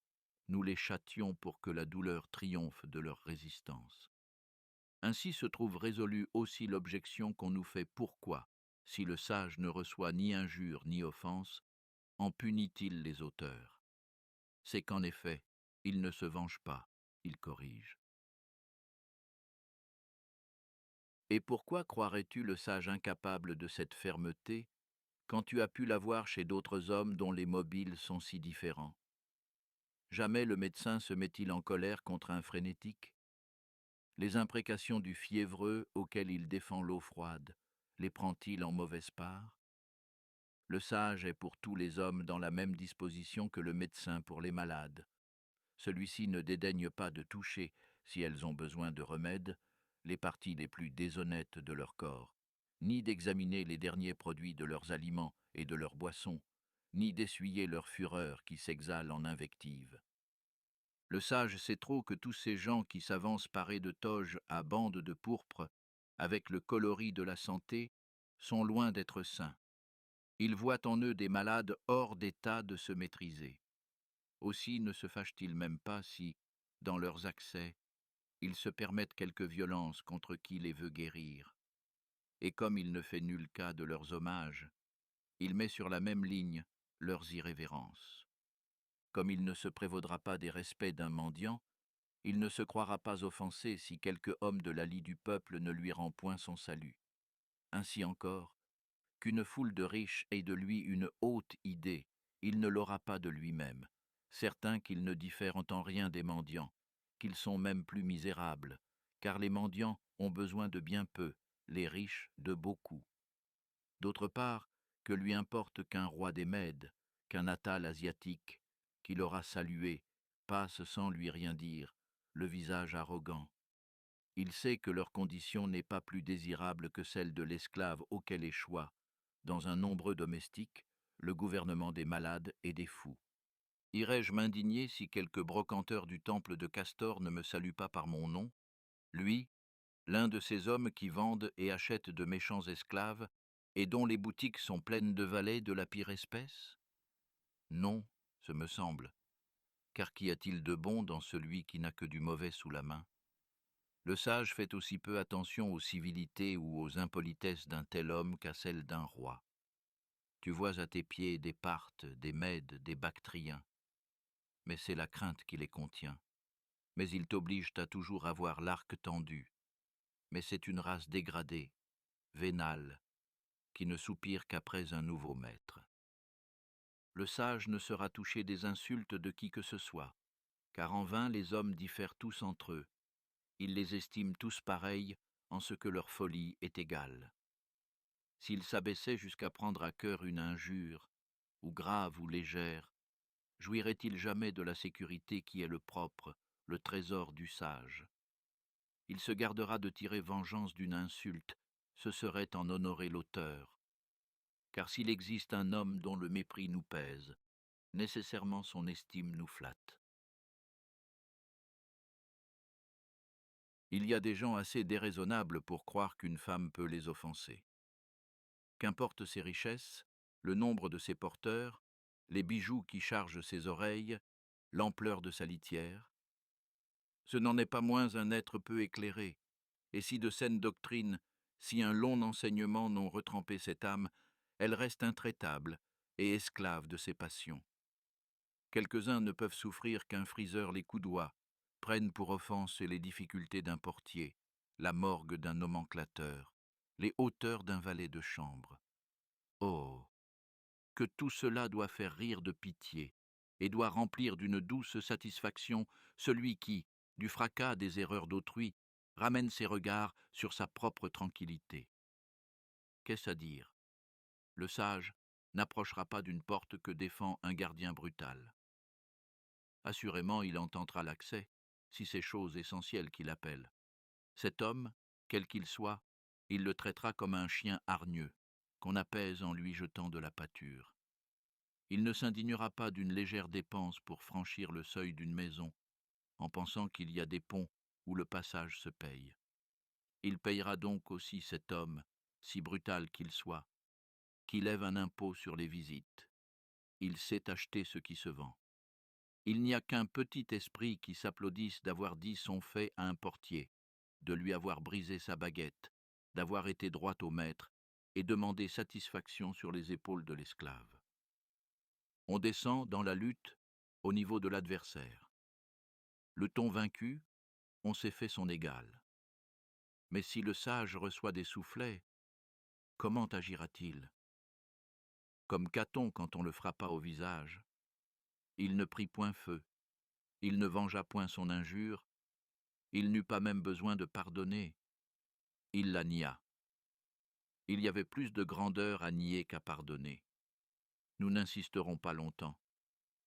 nous les châtions pour que la douleur triomphe de leur résistance. Ainsi se trouve résolue aussi l'objection qu'on nous fait pourquoi, si le sage ne reçoit ni injure ni offense, en punit-il les auteurs? C'est qu'en effet, il ne se venge pas, il corrige. Et pourquoi croirais-tu le sage incapable de cette fermeté quand tu as pu la voir chez d'autres hommes dont les mobiles sont si différents? Jamais le médecin se met-il en colère contre un frénétique? Les imprécations du fiévreux auquel il défend l'eau froide, les prend-il en mauvaise part? Le sage est pour tous les hommes dans la même disposition que le médecin pour les malades. Celui-ci ne dédaigne pas de toucher, si elles ont besoin de remède, les parties les plus déshonnêtes de leur corps, ni d'examiner les derniers produits de leurs aliments et de leurs boissons, ni d'essuyer leur fureur qui s'exhale en invectives. Le sage sait trop que tous ces gens qui s'avancent parés de toges à bandes de pourpre, avec le coloris de la santé, sont loin d'être sains. Ils voient en eux des malades hors d'état de se maîtriser. Aussi ne se fâchent-ils même pas si, dans leurs accès, ils se permettent quelque violence contre qui les veut guérir. Et comme il ne fait nul cas de leurs hommages, il met sur la même ligne leurs irrévérences. Comme il ne se prévaudra pas des respects d'un mendiant, il ne se croira pas offensé si quelque homme de la lie du peuple ne lui rend point son salut. Ainsi encore, qu'une foule de riches ait de lui une haute idée, il ne l'aura pas de lui-même, certain qu'ils ne diffèrent en rien des mendiants, qu'ils sont même plus misérables, car les mendiants ont besoin de bien peu, les riches de beaucoup. D'autre part, que lui importe qu'un roi des Mèdes, qu'un Attal asiatique, qui l'aura salué, passe sans lui rien dire, le visage arrogant. Il sait que leur condition n'est pas plus désirable que celle de l'esclave auquel échoit, dans un nombreux domestique, le gouvernement des malades et des fous. Irais-je m'indigner si quelque brocanteur du temple de Castor ne me salue pas par mon nom, lui, l'un de ces hommes qui vendent et achètent de méchants esclaves, et dont les boutiques sont pleines de valets de la pire espèce? Non, ce me semble, car qu'y a-t-il de bon dans celui qui n'a que du mauvais sous la main? Le sage fait aussi peu attention aux civilités ou aux impolitesses d'un tel homme qu'à celles d'un roi. Tu vois à tes pieds des Parthes, des Mèdes, des Bactriens, mais c'est la crainte qui les contient. Mais ils t'obligent à toujours avoir l'arc tendu, mais c'est une race dégradée, vénale, qui ne soupire qu'après un nouveau maître. Le sage ne sera touché des insultes de qui que ce soit, car en vain les hommes diffèrent tous entre eux. Ils les estiment tous pareils en ce que leur folie est égale. S'ils s'abaissaient jusqu'à prendre à cœur une injure, ou grave ou légère, jouiraient-ils jamais de la sécurité qui est le propre, le trésor du sage? Il se gardera de tirer vengeance d'une insulte, ce serait en honorer l'auteur. Car s'il existe un homme dont le mépris nous pèse, nécessairement son estime nous flatte. Il y a des gens assez déraisonnables pour croire qu'une femme peut les offenser. Qu'importe ses richesses, le nombre de ses porteurs, les bijoux qui chargent ses oreilles, l'ampleur de sa litière. Ce n'en est pas moins un être peu éclairé, et si de saines doctrines, si un long enseignement n'ont retrempé cette âme, elle reste intraitable et esclave de ses passions. Quelques-uns ne peuvent souffrir qu'un friseur les coudoie, prennent pour offense les difficultés d'un portier, la morgue d'un nomenclateur, les hauteurs d'un valet de chambre. Oh, que tout cela doit faire rire de pitié, et doit remplir d'une douce satisfaction celui qui, du fracas des erreurs d'autrui, ramène ses regards sur sa propre tranquillité. Qu'est-ce à dire? Le sage n'approchera pas d'une porte que défend un gardien brutal. Assurément, il en tentera l'accès, si c'est chose essentielle qu'il appelle. Cet homme, quel qu'il soit, il le traitera comme un chien hargneux, qu'on apaise en lui jetant de la pâture. Il ne s'indignera pas d'une légère dépense pour franchir le seuil d'une maison, en pensant qu'il y a des ponts où le passage se paye. Il payera donc aussi cet homme, si brutal qu'il soit, qui lève un impôt sur les visites. Il sait acheter ce qui se vend. Il n'y a qu'un petit esprit qui s'applaudisse d'avoir dit son fait à un portier, de lui avoir brisé sa baguette, d'avoir été droit au maître et demander satisfaction sur les épaules de l'esclave. On descend dans la lutte au niveau de l'adversaire. Le ton vaincu, on s'est fait son égal. Mais si le sage reçoit des soufflets, comment agira-t-il? comme Caton quand on le frappa au visage. Il ne prit point feu, il ne vengea point son injure, il n'eut pas même besoin de pardonner, il la nia. Il y avait plus de grandeur à nier qu'à pardonner. Nous n'insisterons pas longtemps.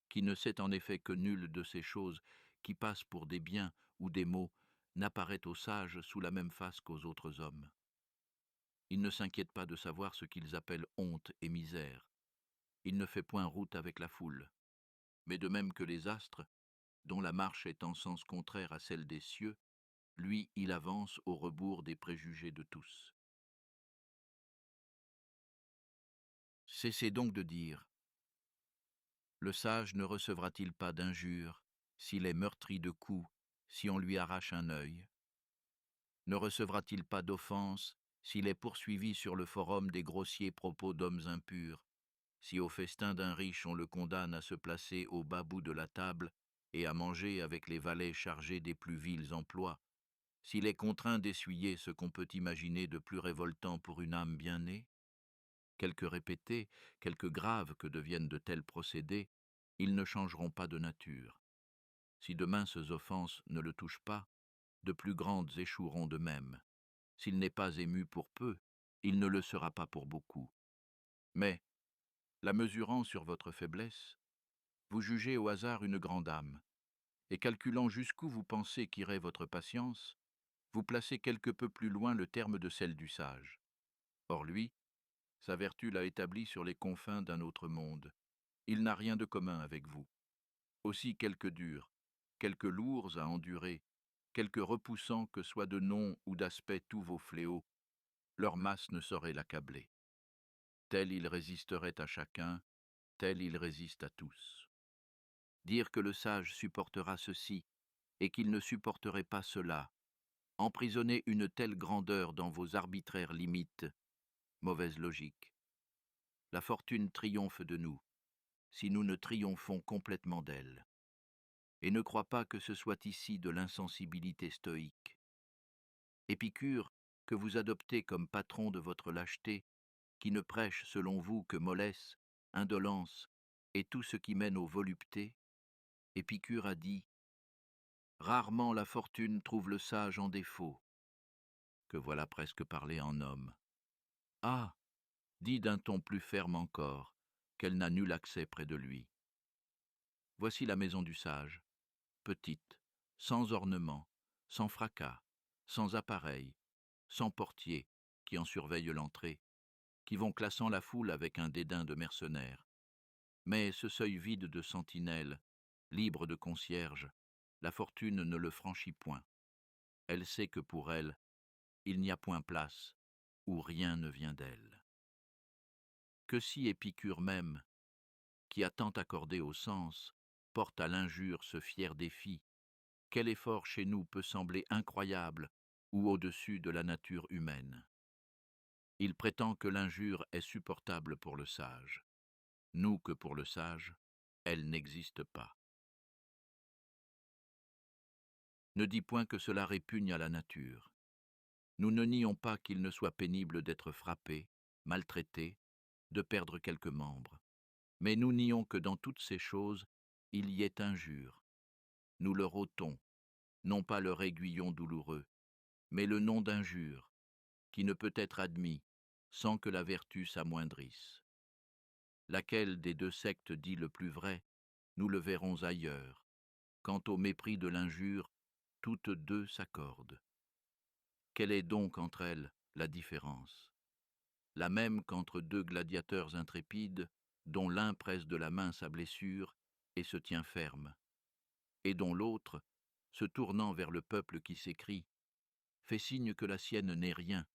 Qui ne sait en effet que nulle de ces choses qui passent pour des biens ou des maux n'apparaît aux sages sous la même face qu'aux autres hommes. Il ne s'inquiète pas de savoir ce qu'ils appellent honte et misère. Il ne fait point route avec la foule. Mais de même que les astres, dont la marche est en sens contraire à celle des cieux, lui, il avance au rebours des préjugés de tous. Cessez donc de dire « Le sage ne recevra-t-il pas d'injures s'il est meurtri de coups, si on lui arrache un œil? Ne recevra-t-il pas d'offense s'il est poursuivi sur le forum des grossiers propos d'hommes impurs, si au festin d'un riche on le condamne à se placer au bas bout de la table et à manger avec les valets chargés des plus vils emplois, s'il est contraint d'essuyer ce qu'on peut imaginer de plus révoltant pour une âme bien née? Quelque répétés, quelque graves que deviennent de tels procédés, ils ne changeront pas de nature. Si de minces offenses ne le touchent pas, de plus grandes échoueront de même. S'il n'est pas ému pour peu, il ne le sera pas pour beaucoup. Mais, la mesurant sur votre faiblesse, vous jugez au hasard une grande âme, et calculant jusqu'où vous pensez qu'irait votre patience, vous placez quelque peu plus loin le terme de celle du sage. Or lui, sa vertu l'a établi sur les confins d'un autre monde. Il n'a rien de commun avec vous. Aussi quelque durs, quelque lourds à endurer, quelque repoussants que soient de nom ou d'aspect tous vos fléaux, leur masse ne saurait l'accabler. Tel il résisterait à chacun, tel il résiste à tous. Dire que le sage supportera ceci, et qu'il ne supporterait pas cela, emprisonner une telle grandeur dans vos arbitraires limites, mauvaise logique. La fortune triomphe de nous, si nous ne triomphons complètement d'elle. Et ne crois pas que ce soit ici de l'insensibilité stoïque. Épicure, que vous adoptez comme patron de votre lâcheté, qui ne prêche selon vous que mollesse, indolence et tout ce qui mène aux voluptés, Épicure a dit « Rarement la fortune trouve le sage en défaut », que voilà presque parler en homme. Ah, dit d'un ton plus ferme encore, qu'elle n'a nul accès près de lui. Voici la maison du sage, petite, sans ornement, sans fracas, sans appareil, sans portier qui en surveille l'entrée, qui vont classant la foule avec un dédain de mercenaires. Mais ce seuil vide de sentinelle, libre de concierge, la fortune ne le franchit point. Elle sait que pour elle, il n'y a point place, où rien ne vient d'elle. Que si Épicure même, qui a tant accordé au sens, porte à l'injure ce fier défi, quel effort chez nous peut sembler incroyable ou au-dessus de la nature humaine? Il prétend que l'injure est supportable pour le sage. Nous que pour le sage, elle n'existe pas. Ne dis point que cela répugne à la nature. Nous ne nions pas qu'il ne soit pénible d'être frappé, maltraité, de perdre quelques membres. Mais nous nions que dans toutes ces choses, il y ait injure. Nous leur ôtons, non pas leur aiguillon douloureux, mais le nom d'injure, qui ne peut être admis sans que la vertu s'amoindrisse. Laquelle des deux sectes dit le plus vrai, nous le verrons ailleurs. Quant au mépris de l'injure, toutes deux s'accordent. Quelle est donc entre elles la différence? La même qu'entre deux gladiateurs intrépides, dont l'un presse de la main sa blessure et se tient ferme, et dont l'autre, se tournant vers le peuple qui s'écrie, fait signe que la sienne n'est rien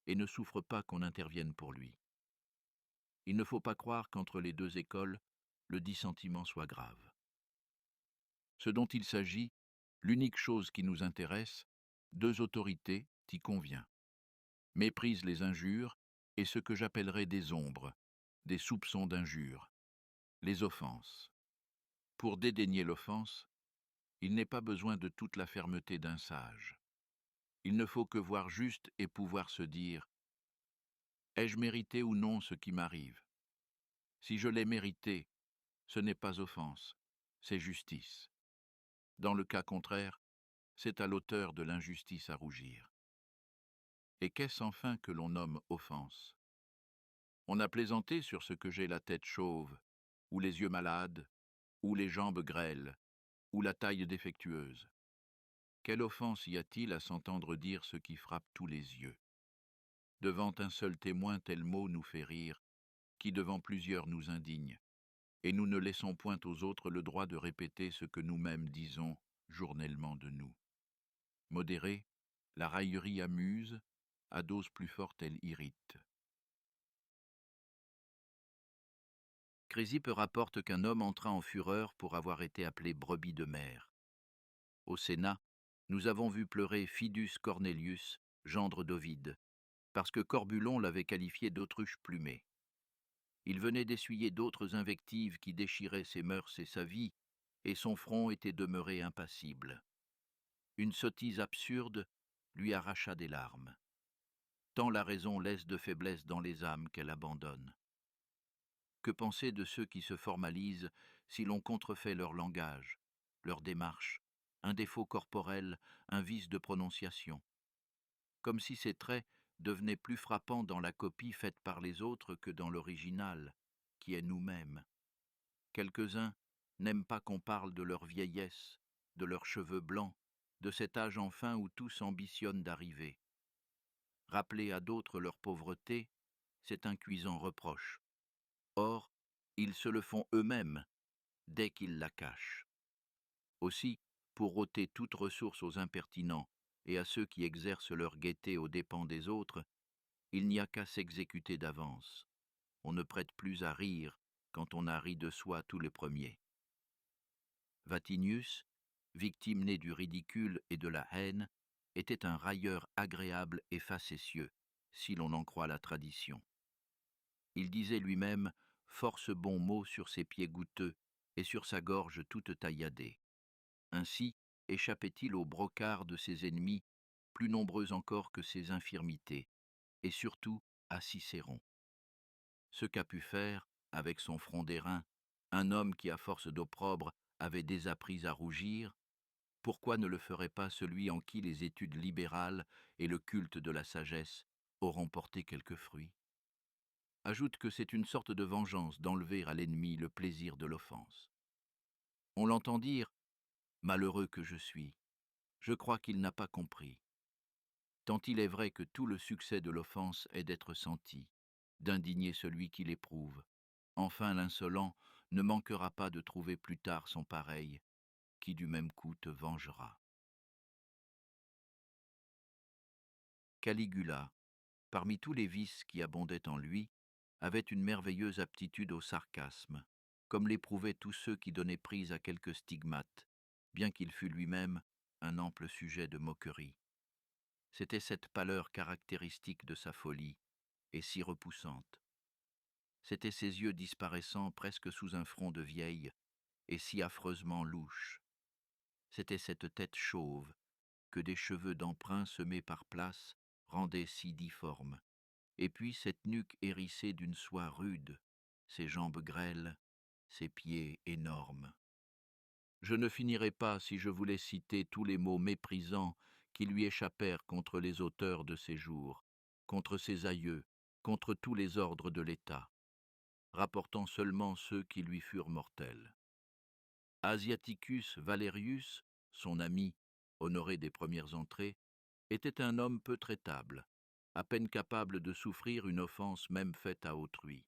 et ne souffre pas qu'on intervienne pour lui. Il ne faut pas croire qu'entre les deux écoles, le dissentiment soit grave. Ce dont il s'agit, l'unique chose qui nous intéresse, deux autorités t'y convient. Méprise les injures et ce que j'appellerais des ombres, des soupçons d'injures, les offenses. Pour dédaigner l'offense, il n'est pas besoin de toute la fermeté d'un sage. Il ne faut que voir juste et pouvoir se dire « Ai-je mérité ou non ce qui m'arrive ?» Si je l'ai mérité, ce n'est pas offense, c'est justice. Dans le cas contraire, c'est à l'auteur de l'injustice à rougir. Et qu'est-ce enfin que l'on nomme offense? On a plaisanté sur ce que j'ai la tête chauve, ou les yeux malades, ou les jambes grêles, ou la taille défectueuse. Quelle offense y a-t-il à s'entendre dire ce qui frappe tous les yeux? Devant un seul témoin, tel mot nous fait rire, qui devant plusieurs nous indigne, et nous ne laissons point aux autres le droit de répéter ce que nous-mêmes disons journellement de nous. Modérée, la raillerie amuse, à dose plus forte elle irrite. Chrysippe rapporte qu'un homme entra en fureur pour avoir été appelé brebis de mer. Au Sénat, nous avons vu pleurer Fidus Cornelius, gendre d'Ovide, parce que Corbulon l'avait qualifié d'autruche plumée. Il venait d'essuyer d'autres invectives qui déchiraient ses mœurs et sa vie, et son front était demeuré impassible. Une sottise absurde lui arracha des larmes. Tant la raison laisse de faiblesse dans les âmes qu'elle abandonne. Que penser de ceux qui se formalisent si l'on contrefait leur langage, leur démarche, un défaut corporel, un vice de prononciation? Comme si ces traits devenaient plus frappants dans la copie faite par les autres que dans l'original, qui est nous-mêmes. Quelques-uns n'aiment pas qu'on parle de leur vieillesse, de leurs cheveux blancs, de cet âge enfin où tous ambitionnent d'arriver. Rappeler à d'autres leur pauvreté, c'est un cuisant reproche. Or, ils se le font eux-mêmes dès qu'ils la cachent. Aussi, pour ôter toute ressource aux impertinents et à ceux qui exercent leur gaieté aux dépens des autres, il n'y a qu'à s'exécuter d'avance. On ne prête plus à rire quand on a ri de soi tous les premiers. Vatinius, victime née du ridicule et de la haine, était un railleur agréable et facétieux, si l'on en croit la tradition. Il disait lui-même « force bons mots sur ses pieds goutteux et sur sa gorge toute tailladée ». Ainsi échappait-il au brocard de ses ennemis, plus nombreux encore que ses infirmités, et surtout à Cicéron. Ce qu'a pu faire, avec son front d'airain, un homme qui, à force d'opprobre, avait désappris à rougir, pourquoi ne le ferait pas celui en qui les études libérales et le culte de la sagesse auront porté quelques fruits? Ajoute que c'est une sorte de vengeance d'enlever à l'ennemi le plaisir de l'offense. On l'entend dire « malheureux que je suis », je crois qu'il n'a pas compris. Tant il est vrai que tout le succès de l'offense est d'être senti, d'indigner celui qui l'éprouve. Enfin l'insolent ne manquera pas de trouver plus tard son pareil, qui du même coup te vengera. Caligula, parmi tous les vices qui abondaient en lui, avait une merveilleuse aptitude au sarcasme, comme l'éprouvaient tous ceux qui donnaient prise à quelques stigmates, bien qu'il fût lui-même un ample sujet de moquerie. C'était cette pâleur caractéristique de sa folie, et si repoussante. C'étaient ses yeux disparaissant presque sous un front de vieille, et si affreusement louche. C'était cette tête chauve, que des cheveux d'emprunt semés par places rendaient si difforme, et puis cette nuque hérissée d'une soie rude, ses jambes grêles, ses pieds énormes. Je ne finirai pas si je voulais citer tous les mots méprisants qui lui échappèrent contre les auteurs de ses jours, contre ses aïeux, contre tous les ordres de l'État, rapportant seulement ceux qui lui furent mortels. Asiaticus Valerius, son ami, honoré des premières entrées, était un homme peu traitable, à peine capable de souffrir une offense même faite à autrui.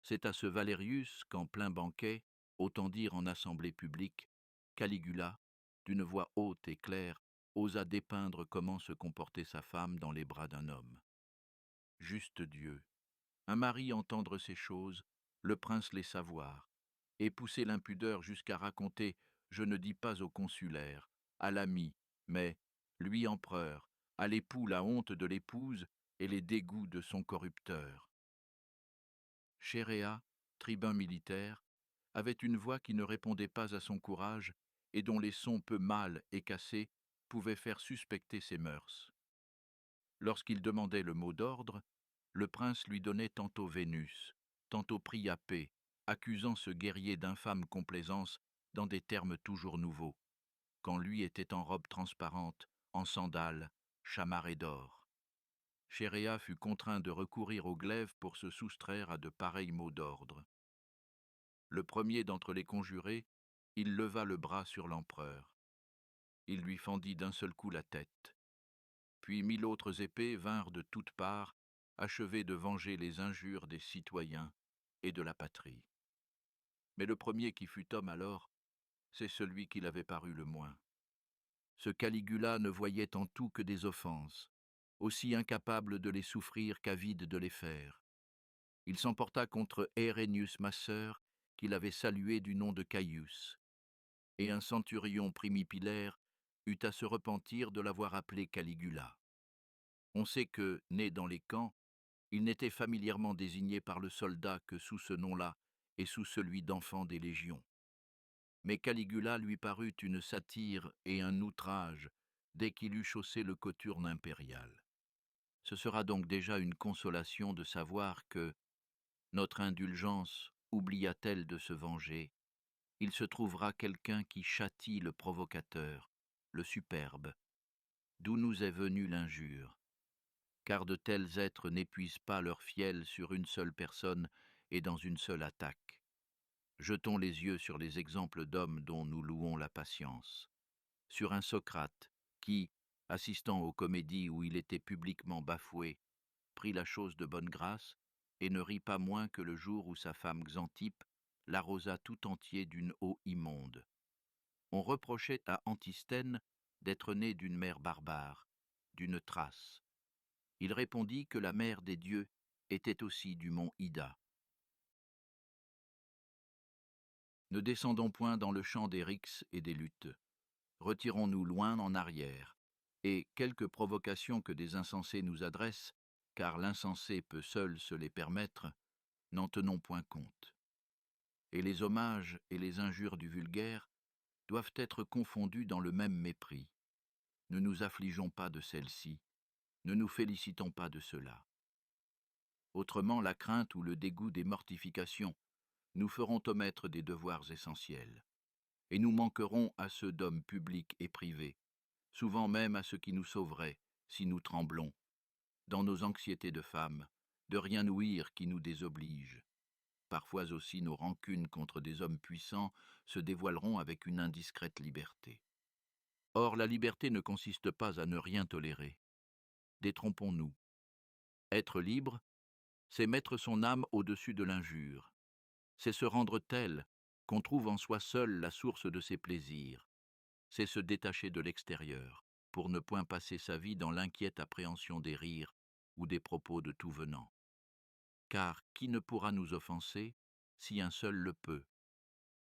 C'est à ce Valerius qu'en plein banquet, autant dire en assemblée publique, Caligula, d'une voix haute et claire, osa dépeindre comment se comportait sa femme dans les bras d'un homme. Juste Dieu! Un mari entendre ces choses, le prince les savoir, et pousser l'impudeur jusqu'à raconter, je ne dis pas au consulaire, à l'ami, mais, lui empereur, à l'époux la honte de l'épouse et les dégoûts de son corrupteur. Chéréa, tribun militaire, avait une voix qui ne répondait pas à son courage et dont les sons peu mâles et cassés pouvaient faire suspecter ses mœurs. Lorsqu'il demandait le mot d'ordre, le prince lui donnait tantôt Vénus, tantôt prit à paix, accusant ce guerrier d'infâme complaisance dans des termes toujours nouveaux, quand lui était en robe transparente, en sandales, chamarrée d'or. Chéréa fut contraint de recourir au glaive pour se soustraire à de pareils mots d'ordre. Le premier d'entre les conjurés, il leva le bras sur l'empereur. Il lui fendit d'un seul coup la tête. Puis 1000 autres épées vinrent de toutes parts, achever de venger les injures des citoyens et de la patrie. Mais le premier qui fut homme alors, c'est celui qui l'avait paru le moins. Ce Caligula ne voyait en tout que des offenses, aussi incapable de les souffrir qu'avide de les faire. Il s'emporta contre Herennius Masseur, qu'il avait salué du nom de Caius, et un centurion primipilaire eut à se repentir de l'avoir appelé Caligula. On sait que, né dans les camps, il n'était familièrement désigné par le soldat que sous ce nom-là et sous celui d'enfant des légions. Mais Caligula lui parut une satire et un outrage dès qu'il eut chaussé le cothurne impérial. Ce sera donc déjà une consolation de savoir que, notre indulgence oublia-t-elle de se venger, il se trouvera quelqu'un qui châtie le provocateur, le superbe, d'où nous est venue l'injure, car de tels êtres n'épuisent pas leur fiel sur une seule personne et dans une seule attaque. Jetons les yeux sur les exemples d'hommes dont nous louons la patience. Sur un Socrate qui, assistant aux comédies où il était publiquement bafoué, prit la chose de bonne grâce et ne rit pas moins que le jour où sa femme Xanthippe l'arrosa tout entier d'une eau immonde. On reprochait à Antisthène d'être né d'une mère barbare, d'une Thrace. Il répondit que la mère des dieux était aussi du mont Ida. Ne descendons point dans le champ des rixes et des luttes. Retirons-nous loin en arrière, et quelques provocations que des insensés nous adressent, car l'insensé peut seul se les permettre, n'en tenons point compte. Et les hommages et les injures du vulgaire doivent être confondus dans le même mépris. Ne nous affligeons pas de celle-ci, ne nous félicitons pas de cela. Autrement, la crainte ou le dégoût des mortifications nous feront omettre des devoirs essentiels, et nous manquerons à ceux d'hommes publics et privés, souvent même à ceux qui nous sauveraient, si nous tremblons, dans nos anxiétés de femmes, de rien ouïr qui nous désoblige. Parfois aussi nos rancunes contre des hommes puissants se dévoileront avec une indiscrète liberté. Or, la liberté ne consiste pas à ne rien tolérer. Détrompons-nous. Être libre, c'est mettre son âme au-dessus de l'injure. C'est se rendre tel qu'on trouve en soi seul la source de ses plaisirs. C'est se détacher de l'extérieur, pour ne point passer sa vie dans l'inquiète appréhension des rires ou des propos de tout venant. Car qui ne pourra nous offenser si un seul le peut?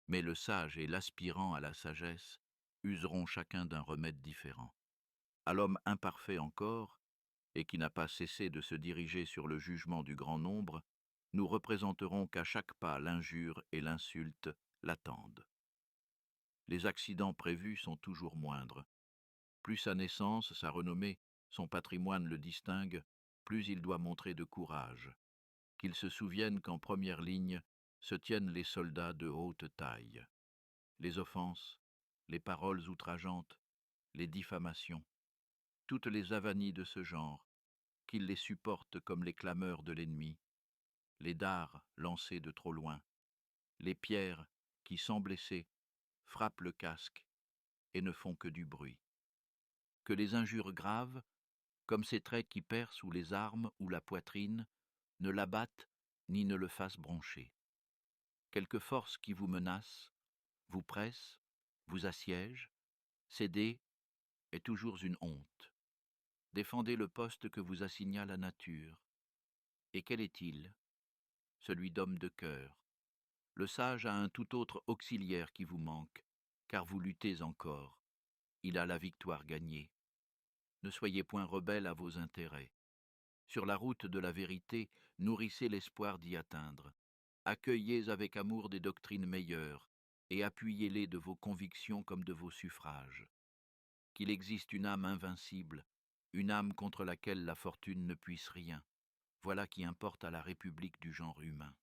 Mais le sage et l'aspirant à la sagesse useront chacun d'un remède différent. À l'homme imparfait encore, et qui n'a pas cessé de se diriger sur le jugement du grand nombre, nous représenterons qu'à chaque pas l'injure et l'insulte l'attendent. Les accidents prévus sont toujours moindres. Plus sa naissance, sa renommée, son patrimoine le distinguent, plus il doit montrer de courage. Qu'il se souvienne qu'en première ligne se tiennent les soldats de haute taille. Les offenses, les paroles outrageantes, les diffamations, toutes les avanies de ce genre, qu'il les supporte comme les clameurs de l'ennemi, les dards lancés de trop loin, les pierres qui, sans blesser, frappent le casque et ne font que du bruit. Que les injures graves, comme ces traits qui percent ou les armes ou la poitrine, ne l'abattent ni ne le fassent broncher. Quelque force qui vous menace, vous presse, vous assiège, céder est toujours une honte. Défendez le poste que vous assigna la nature. Et quel est-il? Celui d'homme de cœur. Le sage a un tout autre auxiliaire qui vous manque, car vous luttez encore. Il a la victoire gagnée. Ne soyez point rebelle à vos intérêts. Sur la route de la vérité, nourrissez l'espoir d'y atteindre. Accueillez avec amour des doctrines meilleures, et appuyez-les de vos convictions comme de vos suffrages. Qu'il existe une âme invincible, une âme contre laquelle la fortune ne puisse rien. Voilà qui importe à la République du genre humain.